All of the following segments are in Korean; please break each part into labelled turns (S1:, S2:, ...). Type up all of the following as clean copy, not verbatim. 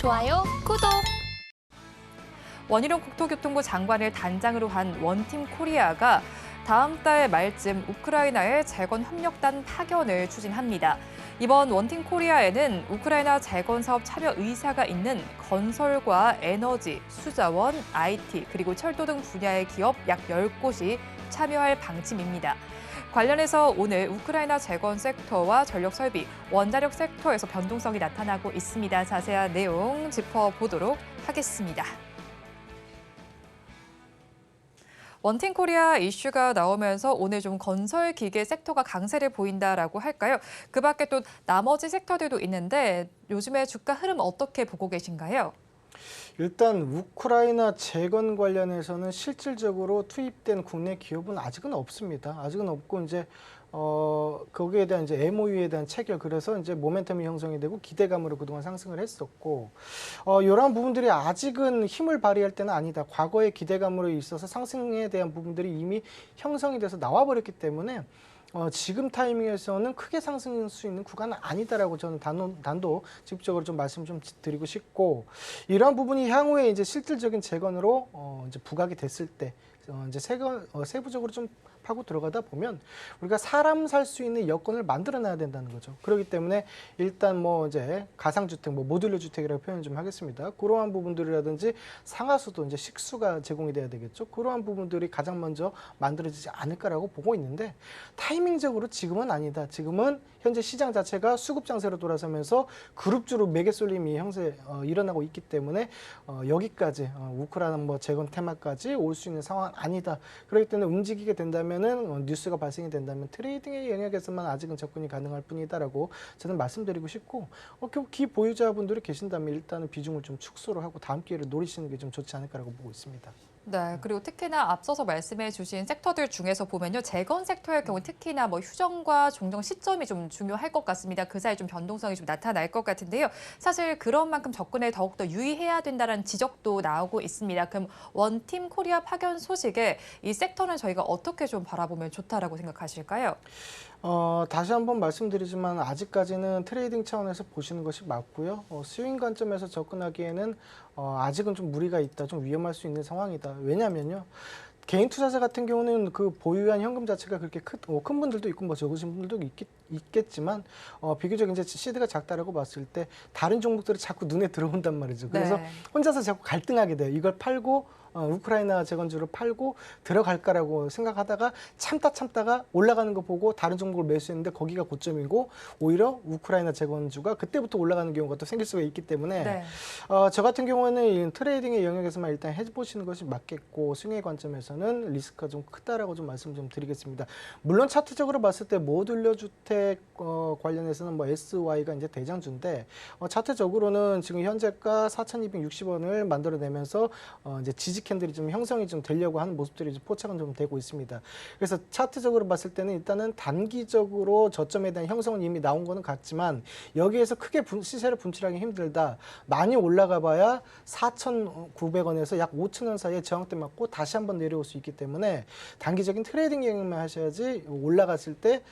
S1: 좋아요, 구독!
S2: 원희룡 국토교통부 장관을 단장으로 한 원팀 코리아가 다음 달 말쯤 우크라이나의 재건 협력단 파견을 추진합니다. 이번 원팀 코리아에는 우크라이나 재건 사업 참여 의사가 있는 건설과 에너지, 수자원, IT, 그리고 철도 등 분야의 기업 약 10곳이 참여할 방침입니다. 관련해서 오늘 우크라이나 재건 섹터와 전력 설비, 원자력 섹터에서 변동성이 나타나고 있습니다. 자세한 내용 짚어보도록 하겠습니다. 원팀 코리아 이슈가 나오면서 오늘 좀 건설 기계 섹터가 강세를 보인다라고 할까요? 그 밖에 또 나머지 섹터들도 있는데 요즘에 주가 흐름 어떻게 보고 계신가요?
S3: 일단 우크라이나 재건 관련해서는 실질적으로 투입된 국내 기업은 아직은 없습니다. 아직은 없고 이제 거기에 대한 이제 MOU에 대한 체결, 그래서 이제 모멘텀이 형성이 되고 기대감으로 그동안 상승을 했었고, 이러한 부분들이 아직은 힘을 발휘할 때는 아니다. 과거의 기대감으로 있어서 상승에 대한 부분들이 이미 형성이 돼서 나와버렸기 때문에 지금 타이밍에서는 크게 상승할 수 있는 구간은 아니다라고 저는 단도직입적으로 좀 말씀 좀 드리고 싶고, 이러한 부분이 향후에 이제 실질적인 재건으로 이제 부각이 됐을 때 이제 세부적으로 좀 파고 들어가다 보면 우리가 사람 살 수 있는 여건을 만들어놔야 된다는 거죠. 그렇기 때문에 일단 뭐 이제 가상주택, 뭐 모듈러 주택이라고 표현 좀 하겠습니다. 그러한 부분들이라든지 상하수도 이제 식수가 제공이 돼야 되겠죠. 그러한 부분들이 가장 먼저 만들어지지 않을까라고 보고 있는데, 타이밍적으로 지금은 아니다. 지금은 현재 시장 자체가 수급 장세로 돌아서면서 그룹주로 매개 쏠림이 일어나고 있기 때문에 여기까지 우크라이나 뭐 재건 테마까지 올 수 있는 상황은 아니다. 그렇기 때문에 움직이게 된다면은 뉴스가 발생이 된다면 트레이딩의 영역에서만 아직은 접근이 가능할 뿐이다라고 저는 말씀드리고 싶고, 기 보유자분들이 계신다면 일단은 비중을 좀 축소를 하고 다음 기회를 노리시는 게 좀 좋지 않을까라고 보고 있습니다.
S2: 네, 그리고 특히나 앞서서 말씀해 주신 섹터들 중에서 보면요. 재건 섹터의 경우 특히나 뭐 휴정과 종정 시점이 좀 중요할 것 같습니다. 그 사이 좀 변동성이 좀 나타날 것 같은데요. 사실 그런 만큼 접근에 더욱더 유의해야 된다는 지적도 나오고 있습니다. 그럼 원팀 코리아 파견 소식에 이 섹터는 저희가 어떻게 좀 바라보면 좋다라고 생각하실까요?
S3: 다시 한번 말씀드리지만 아직까지는 트레이딩 차원에서 보시는 것이 맞고요. 스윙 관점에서 접근하기에는 아직은 좀 무리가 있다, 좀 위험할 수 있는 상황이다. 왜냐하면요, 개인 투자자 같은 경우는 그 보유한 현금 자체가 그렇게 큰 분들도 있고 뭐 적으신 분들도 있겠지만 비교적 이제 시드가 작다라고 봤을 때 다른 종목들이 자꾸 눈에 들어온단 말이죠. 그래서
S2: 네.
S3: 혼자서 자꾸 갈등하게 돼요. 이걸 팔고 우크라이나 재건주를 팔고 들어갈까라고 생각하다가 참다가 올라가는 거 보고 다른 종목을 매수했는데 거기가 고점이고, 오히려 우크라이나 재건주가 그때부터 올라가는 경우가 또 생길 수가 있기 때문에
S2: 네.
S3: 저 같은 경우에는 이 트레이딩의 영역에서만 일단 해보시는 것이 맞겠고, 승의 관점에서는 리스크가 좀 크다라고 좀 말씀 좀 드리겠습니다. 물론 차트적으로 봤을 때 모듈러 주택 관련해서는 뭐 SY가 이제 대장주인데, 차트적으로는 지금 현재가 4,260원을 만들어내면서 이제 지지 캔들이 좀 형성이 좀 되려고 하는 모습들이 포착은 좀 되고 있습니다. 그래서 차트적으로 봤을 때는 일단은 단기적으로 저점에 대한 형성은 이미 나온 거는 같지만, 여기에서 크게 시세를 분출하기 힘들다. 많이 올라가 봐야 4,900원에서 약 5,000원 사이에 저항대 맞고 다시 한번 내려올 수 있기 때문에 단기적인 트레이딩 영역만 하셔야지, 올라갔을 때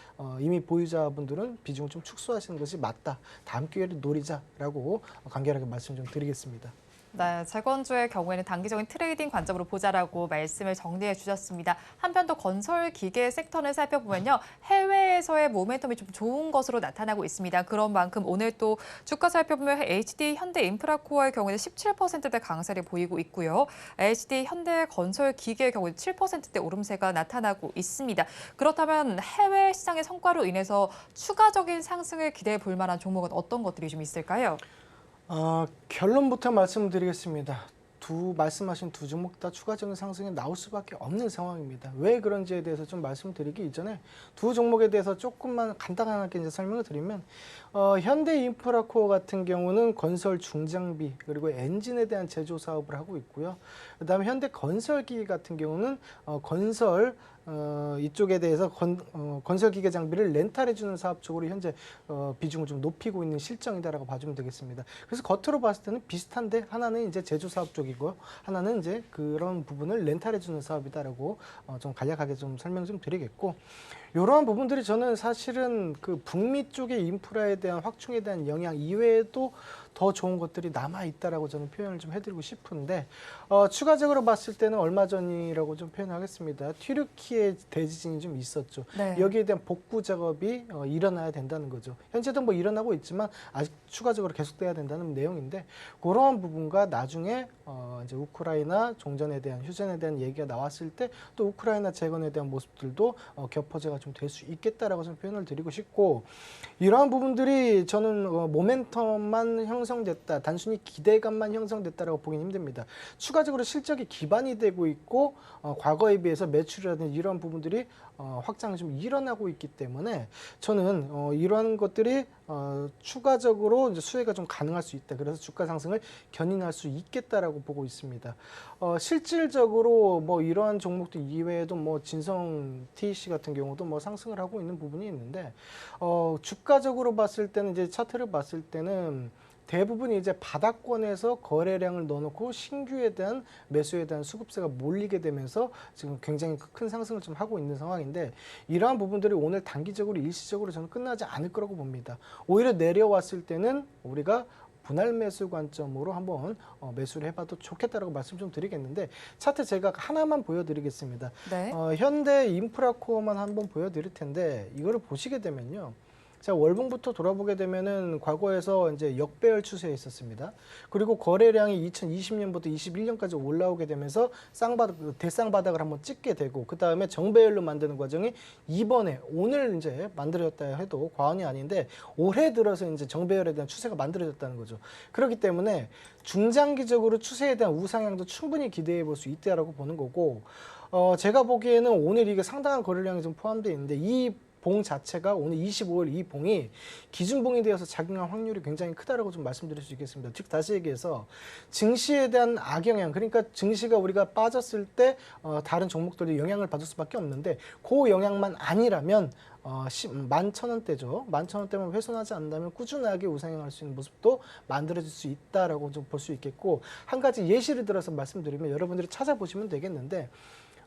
S3: 이미 보유자분들은 비중을 좀 축소하시는 것이 맞다. 다음 기회를 노리자라고 간결하게 말씀 좀 드리겠습니다.
S2: 네, 재건주의 경우에는 단기적인 트레이딩 관점으로 보자라고 말씀을 정리해 주셨습니다. 한편 또 건설 기계 섹터를 살펴보면요. 해외에서의 모멘텀이 좀 좋은 것으로 나타나고 있습니다. 그런 만큼 오늘 또 주가 살펴보면 HD 현대인프라코어의 경우에는 17%대 강세를 보이고 있고요. HD 현대건설 기계의 경우는 7%대 오름세가 나타나고 있습니다. 그렇다면 해외 시장의 성과로 인해서 추가적인 상승을 기대해 볼 만한 종목은 어떤 것들이 좀 있을까요?
S3: 결론부터 말씀드리겠습니다. 말씀하신 두 종목 다 추가적인 상승이 나올 수밖에 없는 상황입니다. 왜 그런지에 대해서 좀 말씀드리기 이전에 두 종목에 대해서 조금만 간단하게 이제 설명을 드리면, 현대인프라코어 같은 경우는 건설 중장비 그리고 엔진에 대한 제조 사업을 하고 있고요. 그다음에 현대건설기계 같은 경우는 건설 이쪽에 대해서 건설기계 장비를 렌탈해주는 사업 쪽으로 현재 비중을 좀 높이고 있는 실정이다라고 봐주면 되겠습니다. 그래서 겉으로 봤을 때는 비슷한데, 하나는 이제 제조 사업 쪽이고 하나는 이제 그런 부분을 렌탈해주는 사업이다라고 좀 간략하게 좀 설명 좀 드리겠고, 이러한 부분들이 저는 사실은 그 북미 쪽의 인프라에 대한 확충에 대한 영향 이외에도 더 좋은 것들이 남아 있다라고 저는 표현을 좀 해드리고 싶은데 추가적으로 봤을 때는 얼마 전이라고 좀 표현하겠습니다. 튀르키예 대지진이 좀 있었죠.
S2: 네.
S3: 여기에 대한 복구 작업이 일어나야 된다는 거죠. 현재도 뭐 일어나고 있지만 아직 추가적으로 계속돼야 된다는 내용인데 그러한 부분과 나중에 이제 우크라이나 종전에 대한 휴전에 대한 얘기가 나왔을 때 또 우크라이나 재건에 대한 모습들도 겹퍼제가 좀 될 수 있겠다라고 좀 표현을 드리고 싶고 이러한 부분들이 저는 모멘텀만 형성됐다, 단순히 기대감만 형성됐다라고 보기는 힘듭니다. 추가적으로 실적이 기반이 되고 있고 과거에 비해서 매출이라든지 이런 부분들이 확장이 좀 일어나고 있기 때문에 저는 이러한 것들이 추가적으로 이제 수혜가 좀 가능할 수 있다. 그래서 주가 상승을 견인할 수 있겠다라고 보고 있습니다. 실질적으로 뭐 이러한 종목들 이외에도 뭐 진성 TEC 같은 경우도 뭐 상승을 하고 있는 부분이 있는데 주가적으로 봤을 때는 이제 차트를 봤을 때는 대부분이 이제 바닥권에서 거래량을 넣어놓고 신규에 대한 매수에 대한 수급세가 몰리게 되면서 지금 굉장히 큰 상승을 좀 하고 있는 상황인데 이러한 부분들이 오늘 단기적으로 일시적으로 저는 끝나지 않을 거라고 봅니다. 오히려 내려왔을 때는 우리가 분할 매수 관점으로 한번 매수를 해봐도 좋겠다라고 말씀 좀 드리겠는데 차트 제가 하나만 보여드리겠습니다.
S2: 네.
S3: 현대 인프라코어만 한번 보여드릴 텐데 이거를 보시게 되면요. 자, 월봉부터 돌아보게 되면은 과거에서 이제 역배열 추세에 있었습니다. 그리고 거래량이 2020년부터 21년까지 올라오게 되면서 대쌍바닥을 한번 찍게 되고 그 다음에 정배열로 만드는 과정이 이번에 오늘 이제 만들어졌다 해도 과언이 아닌데 올해 들어서 이제 정배열에 대한 추세가 만들어졌다는 거죠. 그렇기 때문에 중장기적으로 추세에 대한 우상향도 충분히 기대해 볼 수 있다라고 보는 거고 제가 보기에는 오늘 이게 상당한 거래량이 좀 포함되어 있는데 이 봉 자체가 오늘 25일 이 봉이 기준봉이 되어서 작용할 확률이 굉장히 크다라고 좀 말씀드릴 수 있겠습니다. 즉 다시 얘기해서 증시에 대한 악영향, 그러니까 증시가 우리가 빠졌을 때 다른 종목들이 영향을 받을 수밖에 없는데 그 영향만 아니라면 11,000원대죠. 11,000원대만 훼손하지 않는다면 꾸준하게 우상향할 수 있는 모습도 만들어질 수 있다라고 좀 볼 수 있겠고 한 가지 예시를 들어서 말씀드리면 여러분들이 찾아보시면 되겠는데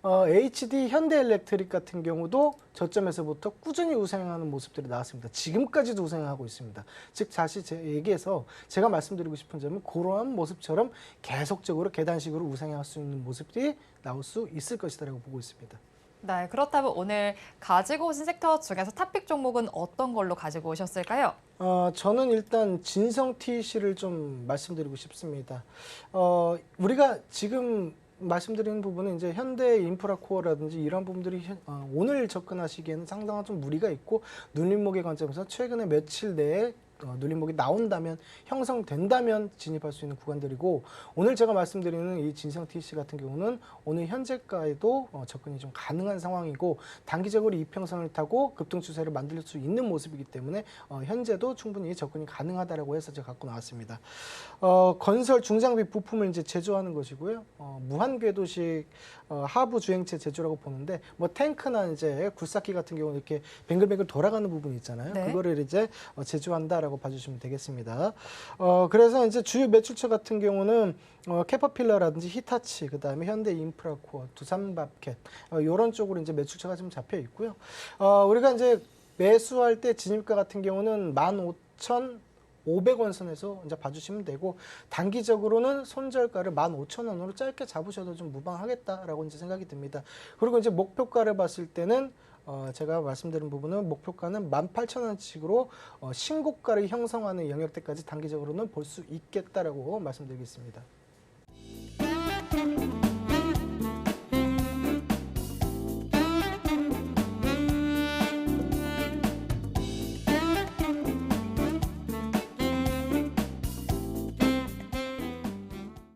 S3: HD 현대엘렉트릭 같은 경우도 저점에서부터 꾸준히 우상향하는 모습들이 나왔습니다. 지금까지도 우상향하고 있습니다. 즉 다시 얘기해서 제가 말씀드리고 싶은 점은 그러한 모습처럼 계속적으로 계단식으로 우상향할 수 있는 모습들이 나올 수 있을 것이다라고 보고 있습니다.
S2: 네, 그렇다면 오늘 가지고 오신 섹터 중에서 탑픽 종목은 어떤 걸로 가지고 오셨을까요?
S3: 저는 일단 진성 TEC를 좀 말씀드리고 싶습니다. 우리가 지금 말씀드리는 부분은 이제 현대 인프라 코어라든지 이런 부분들이 오늘 접근하시기에는 상당한 좀 무리가 있고 눌림목의 관점에서 최근에 며칠 내에 눌림목이 나온다면 형성된다면 진입할 수 있는 구간들이고 오늘 제가 말씀드리는 이 진성 TEC 같은 경우는 오늘 현재가에도 접근이 좀 가능한 상황이고 단기적으로 이평선을 타고 급등 추세를 만들 수 있는 모습이기 때문에 현재도 충분히 접근이 가능하다라고 해서 제가 갖고 나왔습니다. 건설 중장비 부품을 이제 제조하는 것이고요. 무한 궤도식 하부 주행체 제조라고 보는데 뭐 탱크나 이제 굴삭기 같은 경우는 이렇게 뱅글뱅글 돌아가는 부분이 있잖아요.
S2: 네.
S3: 그거를 이제 제조한다라고 봐주시면 되겠습니다. 그래서 이제 주요 매출처 같은 경우는 캐터필러라든지 히타치, 그 다음에 현대 인프라코어, 두산밥켓 이런 쪽으로 이제 매출처가 좀 잡혀 있고요. 우리가 이제 매수할 때 진입가 같은 경우는 15,500원 선에서 이제 봐주시면 되고 단기적으로는 손절가를 15,000원으로 짧게 잡으셔도 좀 무방하겠다라고 이제 생각이 듭니다. 그리고 이제 목표가를 봤을 때는 제가 말씀드린 부분은 목표가는 18,000원씩으로 신고가를 형성하는 영역대까지 단기적으로는 볼 수 있겠다라고 말씀드리겠습니다.